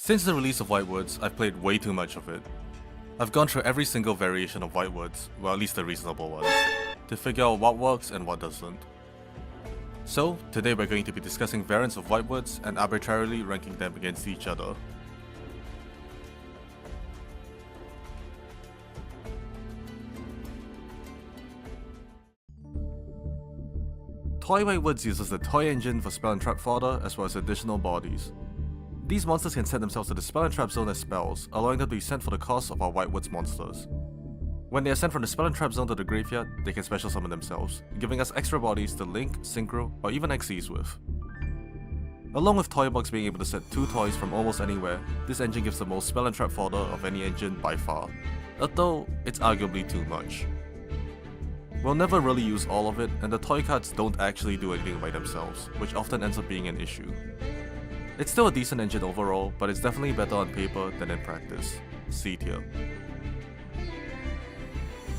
Since the release of whitewoods, I've played way too much of it. I've gone through every single variation of whitewoods, well at least the reasonable ones, to figure out what works and what doesn't. So, today we're going to be discussing variants of whitewoods and arbitrarily ranking them against each other. Toy Whitewoods uses the toy engine for spell and trap fodder as well as additional bodies. These monsters can set themselves to the spell and trap zone as spells, allowing them to be sent for the cost of our Whitewoods monsters. When they are sent from the spell and trap zone to the graveyard, they can special summon themselves, giving us extra bodies to link, synchro, or even XYZ with. Along with Toybox being able to set 2 toys from almost anywhere, this engine gives the most spell and trap fodder of any engine by far, although it's arguably too much. We'll never really use all of it, and the toy cards don't actually do anything by themselves, which often ends up being an issue. It's still a decent engine overall, but it's definitely better on paper than in practice. C tier.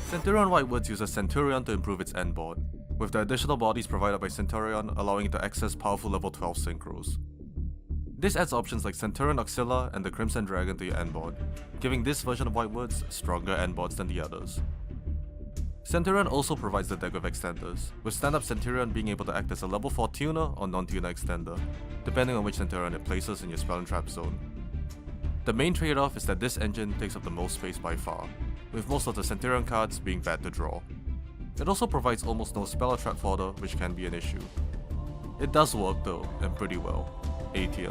Centurion Whitewoods uses Centurion to improve its end board, with the additional bodies provided by Centurion allowing it to access powerful level 12 synchros. This adds options like Centurion Auxilia and the Crimson Dragon to your end board, giving this version of Whitewoods stronger end boards than the others. Centurion also provides the deck with extenders, with stand-up Centurion being able to act as a level 4 tuner or non-tuner extender, depending on which Centurion it places in your spell and trap zone. The main trade-off is that this engine takes up the most space by far, with most of the Centurion cards being bad to draw. It also provides almost no spell or trap fodder, which can be an issue. It does work though, and pretty well. A tier.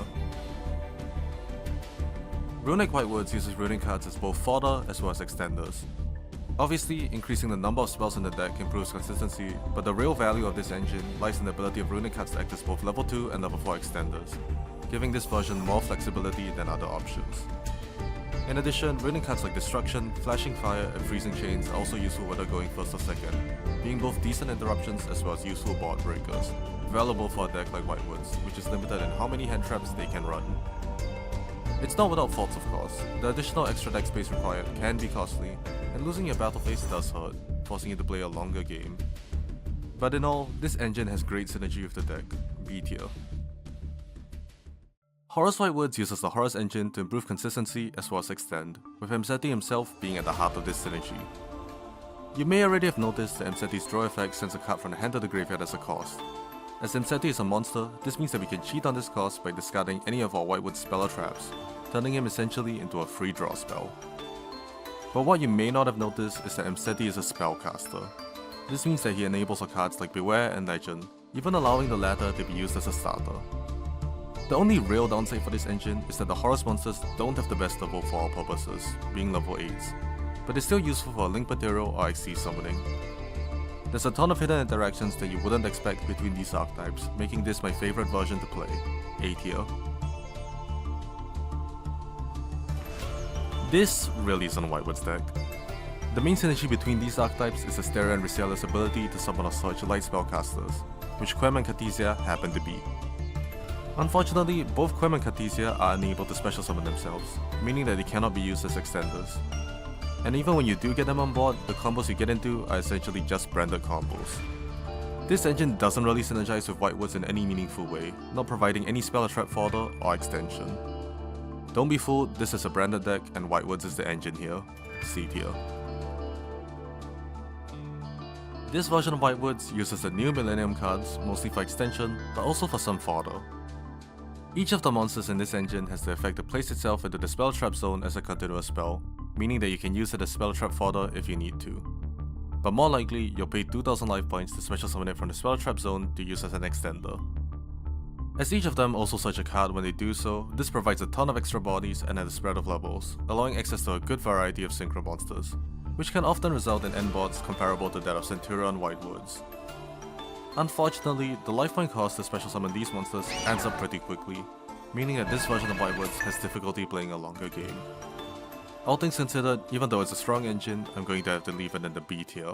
Runic Whitewoods uses runic cards as both fodder as well as extenders. Obviously, increasing the number of spells in the deck improves consistency, but the real value of this engine lies in the ability of runic cards to act as both level 2 and level 4 extenders, giving this version more flexibility than other options. In addition, runic cards like Destruction, Flashing Fire, and Freezing Chains are also useful whether going first or second, being both decent interruptions as well as useful board breakers, valuable for a deck like Whitewoods, which is limited in how many hand traps they can run. It's not without faults of course, the additional extra deck space required can be costly, and losing your battle phase does hurt, forcing you to play a longer game. But in all, this engine has great synergy with the deck, B tier. Horus Whitewoods uses the Horus engine to improve consistency as well as extend, with Mzeti himself being at the heart of this synergy. You may already have noticed that Mzeti's draw effect sends a card from the hand to the graveyard as a cost. As Mzeti is a monster, this means that we can cheat on this cost by discarding any of our Whitewood spell or traps, turning him essentially into a free draw spell. But what you may not have noticed is that Mzeti is a spellcaster. This means that he enables our cards like Beware and Legend, even allowing the latter to be used as a starter. The only real downside for this engine is that the Horus monsters don't have the best level for our purposes, being level 8s, but it's still useful for link material or XYZ summoning. There's a ton of hidden interactions that you wouldn't expect between these archetypes, making this my favorite version to play, A tier. This really isn't a Whitewoods deck. The main synergy between these archetypes is Asteria and Risiela's ability to summon or search light spellcasters, which Quem and Cartesia happen to be. Unfortunately, both Quem and Cartesia are unable to special summon themselves, meaning that they cannot be used as extenders. And even when you do get them on board, the combos you get into are essentially just branded combos. This engine doesn't really synergize with Whitewoods in any meaningful way, not providing any spell or trap fodder or extension. Don't be fooled, this is a branded deck and Whitewoods is the engine here, C tier. This version of Whitewoods uses the new Millennium cards, mostly for extension, but also for some fodder. Each of the monsters in this engine has the effect to place itself into the spell trap zone as a continuous spell, meaning that you can use it as spell trap fodder if you need to. But more likely, you'll pay 2000 life points to special summon it from the spell trap zone to use as an extender. As each of them also search a card when they do so, this provides a ton of extra bodies and at a spread of levels, allowing access to a good variety of synchro monsters, which can often result in end boards comparable to that of Centurion Whitewoods. Unfortunately, the life point cost to special summon these monsters adds up pretty quickly, meaning that this version of Whitewoods has difficulty playing a longer game. All things considered, even though it's a strong engine, I'm going to have to leave it in the B tier.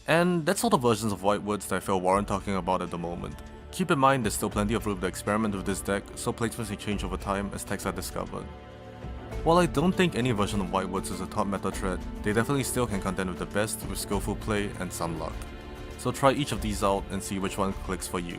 And that's all the versions of Whitewoods that I feel warrant talking about at the moment. Keep in mind there's still plenty of room to experiment with this deck, so placements may change over time as decks are discovered. While I don't think any version of Whitewoods is a top meta threat, they definitely still can contend with the best with skillful play and some luck. So try each of these out and see which one clicks for you.